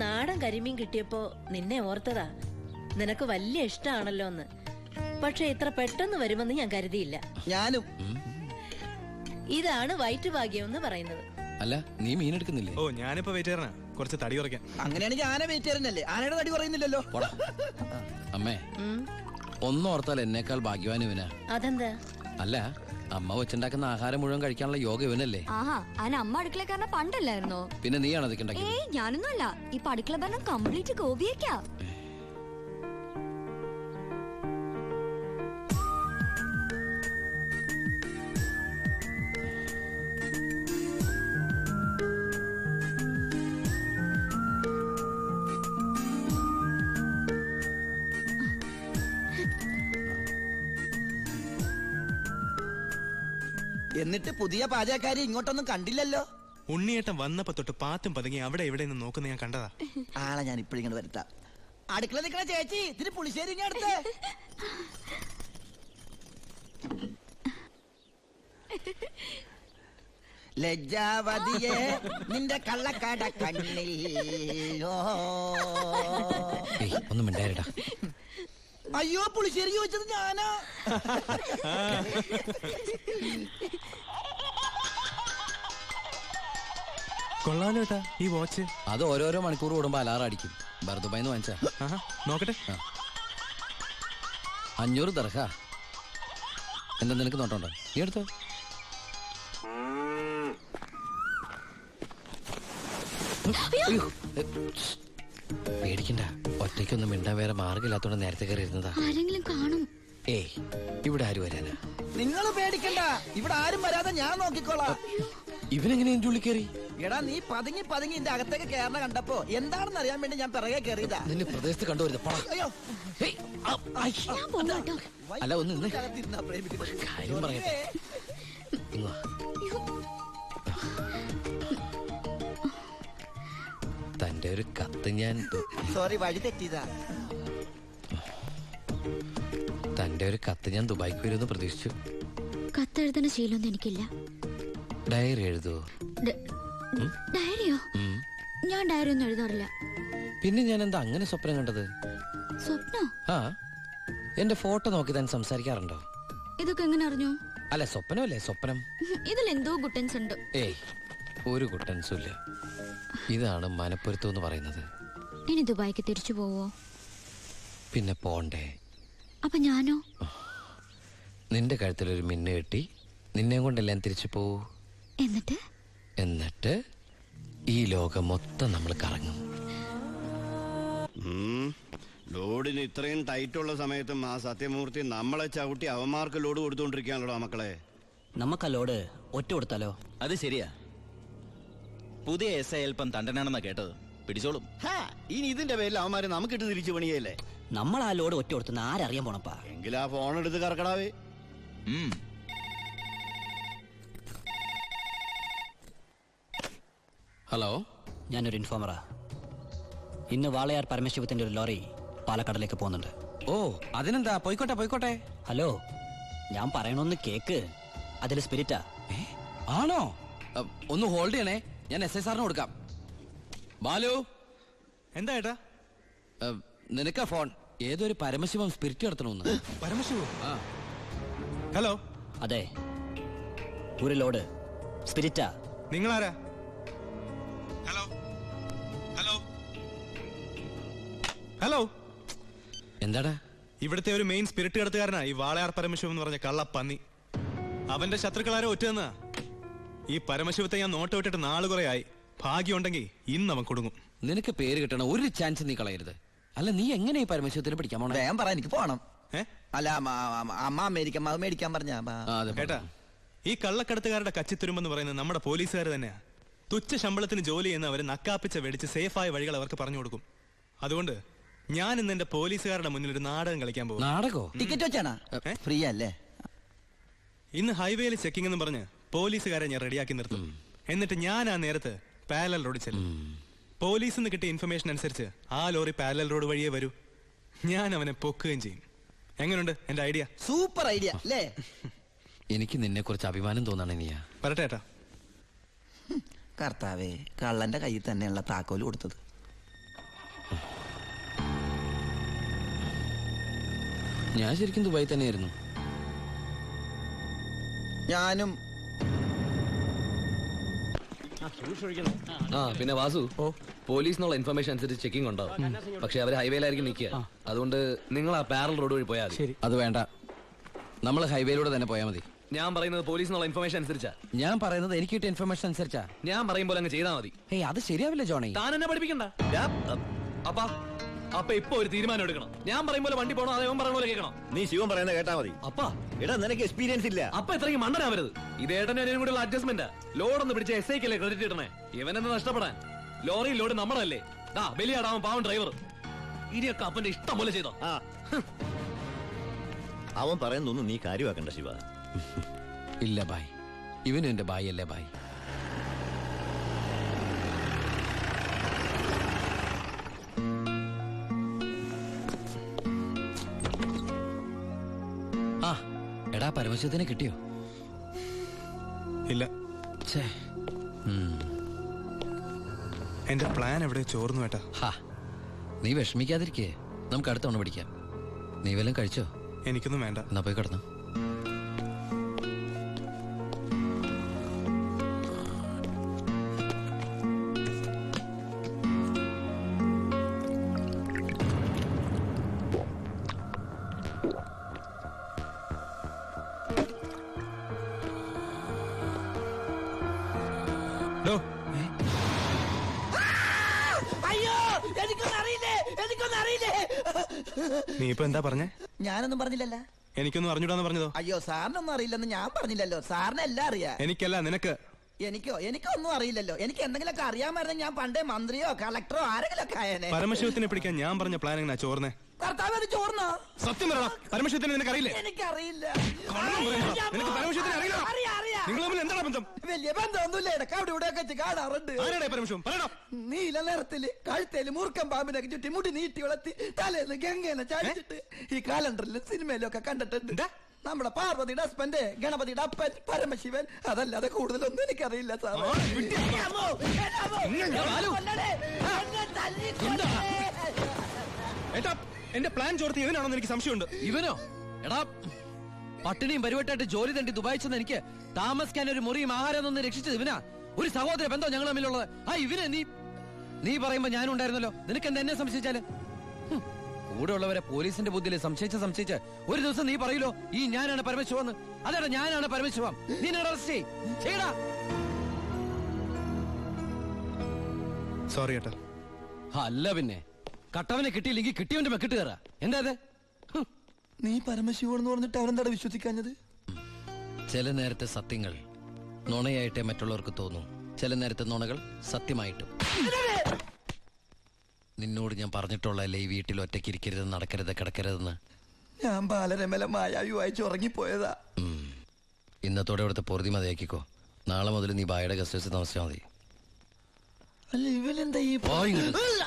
നാടൻ കരിമീൻ കിട്ടിയപ്പോ നിന്നെ ഓർത്തതാ. നിനക്ക് വലിയ ഇഷ്ടാണല്ലോ എന്ന്. പക്ഷെ ഇത്ര പെട്ടെന്ന് വരുമെന്ന് ഞാൻ കരുതിയില്ല. ഞാനും. ഇതാണ് വയറ്റുഭാഗ്യം എന്ന് പറയുന്നത്. അല്ല, നീ മീൻ എടുക്കുന്നില്ലേ? ഓ, ഞാനിപ്പോ വെയിറ്റ് കുറച്ച് തടി കുറയ്ക്കാൻ. അങ്ങനെയാണെങ്കിൽ ആന വെയിറ്റേറിയനല്ലേ? ആനയുടെ തടി കുറയുന്നില്ലല്ലോ. അമ്മേ, ഒന്നോർത്താൽ എന്നേക്കാൾ ഭാഗ്യവാൻ ഇവനാ. അതെന്താ? അല്ല, അമ്മ വെച്ചുണ്ടാക്കുന്ന ആഹാരം മുഴുവൻ കഴിക്കാനുള്ള യോഗ ഇവനല്ലേ? ആഹാ, അതിന് അമ്മ അടുക്കളക്കാരനെ പണ്ടല്ലായിരുന്നോ? പിന്നെ നീയാണോ അതൊക്കെ ഉണ്ടാക്കിയത്? ഏയ്, ഞാനൊന്നും അല്ല. ഇപ്പൊ അടുക്കള ഭരണം കംപ്ലീറ്റ് ഗോപിയേക്കാ. എന്നിട്ട് പുതിയ പാചകക്കാരി ഇങ്ങോട്ടൊന്നും കണ്ടില്ലല്ലോ. ഉണ്ണിയേട്ടൻ വന്നപ്പോ തൊട്ട് പാത്തും പതുങ്ങി അവിടെ എവിടെ നിന്ന് നോക്കുന്ന ഞാൻ കണ്ടതാ. ആളെ ഞാൻ ഇപ്പോഴിങ്ങനെ വരുത്താം. അടുക്കള നിൽക്കണ ചേച്ചി, ഇതിന് പുളിശ്ശേരി ഇങ്ങ് എടുത്ത്. ലജ്ജാവതിയെ നിന്റെ കള്ളക്കട കണ്ണിൽ. ഒന്നും മിണ്ടായിരടാ. അയ്യോ, പുളിശ്ശേരി ചോദിച്ചത് ഞാനാ. കൊള്ളാലോ ഏട്ടാ ഈ വാച്ച്. അത് ഓരോരോ മണിക്കൂർ കൂടുമ്പോ അലാറം അടിക്കും. ബർദുബായിന്ന് വാങ്ങിച്ചാ. നോക്കട്ടെ. 500 ദർഹ. എന്താ നിനക്ക് നോട്ടോണ്ടോ? നീ എടുത്തോ. പേടിക്കണ്ട, ഒറ്റയ്ക്കൊന്നും മിണ്ടാൻ വേറെ മാർഗമില്ലാത്തോണ്ട് നേരത്തെ കയറി ഇരുന്നതാ. ആരെങ്കിലും കാണും. ഏയ്, ഇവിടെ ആര് വരാനാ? നിങ്ങൾ പേടിക്കണ്ട, ഇവിടെ ആരും വരാതെ ഞാൻ നോക്കിക്കോളാം. ഇവനെങ്ങനെ എന്റെ ഉള്ളിൽ കയറി? എടാ, നീ പതുങ്ങി പതുങ്ങി എന്റെ അകത്തേക്ക് കയറണ കണ്ടപ്പോ എന്താണെന്ന് അറിയാൻ വേണ്ടി ഞാൻ പിറകെ കയറിയതാ. നിന്നെ പ്രദേശത്ത് കണ്ടുവരുന്നത്. അയ്യോ, ഞാൻ പോകാട്ടോ. അല്ല, ഒന്ന് നിന്ന് അകത്തിരുന്നാ പ്രേമിക്കുന്നത്. കാര്യം പറയട്ടെ. ഇങ്ങ് വാ. തന്റെ ഒരു കത്ത് ഞാൻ സോറി, വഴി തെറ്റിയതാ. തന്റെ ഒരു കത്ത് ഞാൻ ദുബായിക്ക് വരുമെന്ന് പ്രതീക്ഷിച്ചു. കത്തെഴുതുന്ന ശീലമൊന്നും എനിക്കില്ല. ഡയറി എഴുതുവോ? ഡയറിയോ? ഞാൻ ഡയറി ഒന്നും എഴുതാറില്ല. പിന്നെ ഞാൻ എന്താ അങ്ങനെ സ്വപ്നം കണ്ടത്? സ്വപ്നോ? ആ, എന്റെ ഫോട്ടോ നോക്കി താൻ സംസാരിക്കാറുണ്ടോ? ഇതൊക്കെ എങ്ങനെ അറിഞ്ഞു? അല്ല, സ്വപ്നമല്ലേ സ്വപ്നം. ഇതിലെന്തോ ഗുട്ടൻസ് ഉണ്ട്. ഏയ്, ഒരു കുട്ടൻസും ഇല്ല. ഇതാണ് മനപ്പൊരുത്തം എന്ന് പറയുന്നത്. ഇനി ദുബായിക്ക് തിരിച്ചു പോവോ? പിന്നെ പോണ്ടേ? അപ്പൊ ഞാനോ? നിന്റെ കഴുത്തിലൊരു മിന്നു കെട്ടി നിന്നെയും കൊണ്ടെല്ലാം തിരിച്ചു പോവൂ. എന്നിട്ട് ഈ ലോകം മൊത്തം നമ്മൾ കറങ്ങും. ലോഡിന് ഇത്രയും ടൈറ്റുള്ള സമയത്തും ആ സത്യമൂർത്തി നമ്മളെ ചവിട്ടി അവന്മാർക്ക് ലോഡ് കൊടുത്തോണ്ടിരിക്കാണല്ലോ മക്കളെ. നമുക്ക് ആ ലോഡ് ഒറ്റ കൊടുത്താലോ? അത് ശരിയാ. പുതിയ എസ് ഐ അല്പം തണ്ടനാണെന്നാ കേട്ടത്. പിടിച്ചോളും. ഇനി ഇതിന്റെ പേരിൽ അവന്മാര് നമുക്കിട്ട് തിരിച്ചു പണിയല്ലേ? നമ്മൾ ആ ലോഡ് ഒറ്റ കൊടുത്തുന്ന ആരറിയാൻ പോണപ്പാ? എങ്കിൽ ആ ഫോൺ എടുത്ത് കറക്കടാവേ. ഹലോ, ഞാനൊരു ഇൻഫോമറാ. ഇന്ന് വാളയാർ പരമശിവത്തിന്റെ ഒരു ലോറി പാലക്കാടിലേക്ക് പോകുന്നുണ്ട്. ഓ, അതിനെന്താ? പോയിക്കോട്ടെ പോയിക്കോട്ടെ. ഹലോ, ഞാൻ പറയണൊന്ന് കേക്ക്. അതിൽ സ്പിരിറ്റാ. ആണോ? ഒന്ന് ഹോൾഡ് ചെയ്യണേ, ഞാൻ എസ് ഐ സാറിന് കൊടുക്കാം. ബാലു. എന്താ ഏട്ടാ? നിനക്കാ ഫോൺ. ഏതൊരു പരമശിവം സ്പിരിറ്റ് നടത്തണമെന്ന്. പരമശിവോ? ഹലോ. അതെ, ഒരു ലോഡ് സ്പിരിറ്റാ. നിങ്ങളാരാ? Hello hello hello. എന്താടാ? ഇവിടുത്തെ ഒരു മെയിൻ സ്പിരിറ്റ് കടത്തുകാരനാ ഈ വാളയാർ പരമശിവം എന്ന് പറഞ്ഞ കള്ളപ്പന്നി. അവന്റെ ശത്രുക്കളാരോ ഒറ്റന്നാ. ഈ പരമശിവത്തെ ഞാൻ നോട്ട് വിട്ടിട്ട് നാള് കുറെ ആയി. ഭാഗ്യം ഉണ്ടെങ്കിൽ ഇന്ന് അവൻ കൊടുങ്ങും. നിനക്ക് പേര് കിട്ടണ ഒരു ചാൻസ് നീ കളയരുത്. അല്ല, നീ എങ്ങനെ ഈ പരമശിവത്തിന് പിടിക്കാൻ പോണേ? വേഗം പറ, എനിക്ക് പോണം. അല്ല, അമ്മ അമേരിക്കൻ മാവ് മേടിക്കാൻ പറഞ്ഞ കേട്ടാ, ഈ കള്ളക്കടത്തുകാരുടെ കച്ചിത്തുരുമ്പെന്ന് പറയുന്നത് നമ്മുടെ പോലീസുകാർ തന്നെയാ. തുച്ഛ ശമ്പളത്തിന് ജോലി ചെയ്യുന്നവര് നക്കാപ്പിച്ച വെടിച്ച് സേഫായ വഴികൾ അവർക്ക് പറഞ്ഞു കൊടുക്കും. അതുകൊണ്ട് ഞാൻ ഇന്ന് എന്റെ പോലീസുകാരുടെ മുന്നിൽ ഒരു നാടകം കളിക്കാൻ പോകും. നാടകോ? ടിക്കറ്റ് വെച്ചാണോ? ഫ്രീ അല്ലേ? ഇന്ന് ഹൈവേയിൽ ചെക്കിംഗ് എന്ന് പറഞ്ഞ് പോലീസുകാരെ ഞാൻ റെഡിയാക്കി നിർത്തും. എന്നിട്ട് ഞാൻ ആ നേരത്ത് പാരലൽ റോഡ് ചെല്ലും. പോലീസിൽ നിന്ന് കിട്ടിയ ഇൻഫർമേഷൻ അനുസരിച്ച് ആ ലോറി പാരലൽ റോഡ് വഴിയേ വരൂ. ഞാൻ അവനെ പൊക്കുകയും ചെയ്യും. എങ്ങനെയുണ്ട് എന്റെ ഐഡിയ? സൂപ്പർ ഐഡിയ അല്ലേ? എനിക്ക് നിന്നെ കുറിച്ച് അഭിമാനം തോന്നാണ്. നീയാ പറട്ടെ ഏട്ടാ. കർത്താവേ, കള്ളന്റെ കയ്യിൽ തന്നെയുള്ള താക്കോല് കൊടുത്തത്. ഞാൻ ശരിക്കും ദുബായി തന്നെയായിരുന്നു. ഞാനും. ആ പിന്നെ വാസു, പോലീസിനുള്ള ഇൻഫർമേഷൻ അനുസരിച്ച് ചെക്കിംഗ് ഉണ്ടാവും. പക്ഷെ അവർ ഹൈവേയിലായിരിക്കും നിൽക്കുക. അതുകൊണ്ട് നിങ്ങൾ ആ പാരൽ റോഡ് വഴി പോയാൽ മതി. അത് വേണ്ട, നമ്മൾ ഹൈവേയിലൂടെ തന്നെ പോയാൽ മതി. ഞാൻ പറയുന്നത് പോലീസിനുള്ള ഇൻഫർമേഷൻ അനുസരിച്ചാ. ഞാൻ പറയുന്നത് എനിക്ക് കിട്ടിയ ഇൻഫർമേഷൻ അനുസരിച്ചാ. ഞാൻ പറയുമ്പോൾ അങ്ങ് ചെയ്താൽ മതി. ഏയ് അത് ശരിയാവില്ല ജോണി. താൻ എന്നെ പഠിപ്പിക്കണ്ട. അപ്പൊ ഇപ്പൊ ഒരു തീരുമാനം എടുക്കണം. ഞാൻ പറയുമ്പോൾ വണ്ടി പോകണോ അതേ പറയുന്ന പോലെ കേൾക്കണം. നീ ശിവൻ പറയുന്നത് കേട്ടാ മതി. അപ്പാ എടാ നിനക്ക് എക്സ്പീരിയൻസ് ഇല്ല. അപ്പൊ ഇത്രയും മണ്ടനാവരുത്. ഇത് ഏട്ടനും കൂടെയുള്ള അഡ്ജസ്റ്റ്മെന്റ്. ലോഡൊന്ന് പിടിച്ച എസ് ഐക്കല്ലേ ക്രെഡിറ്റ് കിട്ടണേ. ഇവനെന്ന് നഷ്ടപ്പെടാൻ. ലോറി ലോഡ് നമ്മളല്ലേ. ബലിയാടാവൻ പാവൻ ഡ്രൈവർ. ഇനിയൊക്കെ അപ്പന്റെ ഇഷ്ടം പോലെ ചെയ്തോ. അവൻ പറയുന്നൊന്നും നീ കാര്യമാക്കണ്ട ശിവ. ഇല്ല ബായ്, ഇവനും എന്റെ ബായ് അല്ലേ ബായ്. ആ എടാ പരമശിവത്തിനെ കിട്ടിയോ? ഇല്ല. ഛേ. എന്റെ പ്ലാൻ എവിടെ ചോർന്നു ഏട്ടാ. ഹാ, നീ വിഷമിക്കാതിരിക്കേ, നമുക്ക് അടുത്ത തവണ പിടിക്കാം. നീ വല്ലതും കഴിച്ചോ? എനിക്കൊന്നും വേണ്ട. എന്നാ പോയി കിടന്നു. അയ്യോ, എനിക്കൊന്നും അറിയില്ലേ, എനിക്കൊന്നും അറിയില്ലേ. നീ ഇപ്പൊ എന്താ പറഞ്ഞേ? ഞാനൊന്നും പറഞ്ഞില്ലല്ലോ. എനിക്കൊന്നും അറിഞ്ഞൂടാന്ന് പറഞ്ഞതോ? അയ്യോ, സാറിനൊന്നും അറിയില്ലെന്ന് ഞാൻ പറഞ്ഞില്ലല്ലോ. സാറിന് എല്ലാം അറിയാം. എനിക്കല്ല, നിനക്ക്. എനിക്കൊന്നും അറിയില്ലല്ലോ. എനിക്ക് എന്തെങ്കിലുമൊക്കെ അറിയാമായിരുന്നെങ്കിൽ ഞാൻ പണ്ടേ മന്ത്രിയോ കളക്ടറോ ആരെങ്കിലും ഒക്കെ ആയേനെ. പരമശിവത്തിനെ പിടിക്കാൻ ഞാൻ പറഞ്ഞ പ്ലാൻ എങ്ങനെയാ ചോർന്നേ? കർത്താവ്, അത് ചോർന്നോ? സത്യം പറയടാ, പരമശിവത്തിനെ നിനക്കറിയില്ലേ? എനിക്കറിയില്ല. നിനക്ക് പരമശിവത്തിനെ അറിയില്ല? അറിയാം. നിങ്ങൾ തമ്മിൽ എന്താണ് ബന്ധം? വലിയ ബന്ധമൊന്നുമില്ല. ഇടക്ക് അവിടെ ഇവിടെ ഒക്കെ കാണാറുണ്ട്. ആരാടേ പരമശിവം? പറയടാ. നീല നിറത്തില് കഴുത്തേല് മൂർക്കം പാമ്പിനൊക്കെ ചുറ്റി മുടി നീട്ടി വളർത്തി തലേന്ന് ഗംഗേനെ ചാടിച്ചിട്ട് ഈ കാലണ്ടറിലും സിനിമയിലും ഒക്കെ കണ്ടിട്ടുണ്ട്. നമ്മുടെ പാർവതിയുടെ ഹസ്ബൻഡ്, ഗണപതിയുടെ അപ്പൻ പരമശിവൻ. അതല്ലാതെ കൂടുതലൊന്നും എനിക്കറിയില്ല സാർ. ഏട്ടാ, എന്റെ പ്ലാൻ ചോർത്തി ഇവനാണെന്ന് എനിക്ക് സംശയമുണ്ട്. ഇവനോ? എടാ, പട്ടിണിയും പരിവട്ടായിട്ട് ജോലി തണ്ടി ദുബായി ചെന്ന് എനിക്ക് താമസിക്കാൻ ഒരു മുറിയും ആഹാരം ഒന്ന് രക്ഷിച്ചത് ഇവനാ. ഒരു സഹോദര ബന്ധം ഞങ്ങൾ തമ്മിലുള്ളത്. ആ ഇവനെ നീ പറയുമ്പോ ഞാനും ഉണ്ടായിരുന്നല്ലോ. നിനക്ക് എന്താ എന്നെ സംശയിച്ചാല്? കൂടെ ഉള്ളവരെ പോലീസിന്റെ ബുദ്ധിയിൽ സംശയിച്ച് ഒരു ദിവസം നീ പറയൂലോ, ഈ ഞാനാണ് പരമശിവന്ന്. അതെടാ, ഞാനാണ് പരമശിവം. നീ അറസ്റ്റ് ചെയ്യടാ. സോറി ഏട്ടാ. അല്ല പിന്നെ, കട്ടവനെ കിട്ടിയില്ലെങ്കിൽ കിട്ടിയവന്റെ മെക്കിട്ട് കയറാ. എന്താ അത്? നീ പരമശിവൻ പറഞ്ഞിട്ട് അവരെന്താ വിശ്വസിക്കാഞ്ഞത്? ചില നേരത്തെ സത്യങ്ങൾ നുണയായിട്ടേ മറ്റുള്ളവർക്ക് തോന്നും. ചില നേരത്തെ നുണകൾ സത്യമായിട്ടും. നിന്നോട് ഞാൻ പറഞ്ഞിട്ടുള്ളതല്ലേ ഈ വീട്ടിൽ ഒറ്റയ്ക്ക് ഇരിക്കരുത്, നടക്കരുത്, കിടക്കരുതെന്ന്. ഞാൻ ബാലരമല മായാവി വായിച്ച് ഉറങ്ങിപ്പോയതാ. ഇന്നത്തോടെ ഇവിടുത്തെ പൊറുതി മതിയാക്കിക്കോ. നാളെ മുതൽ നീ ബായുടെ ഗസ്റ്റ് ഹൗസിൽ താമസിച്ചാൽ മതി. അല്ല, ഇവനെന്താ ഈ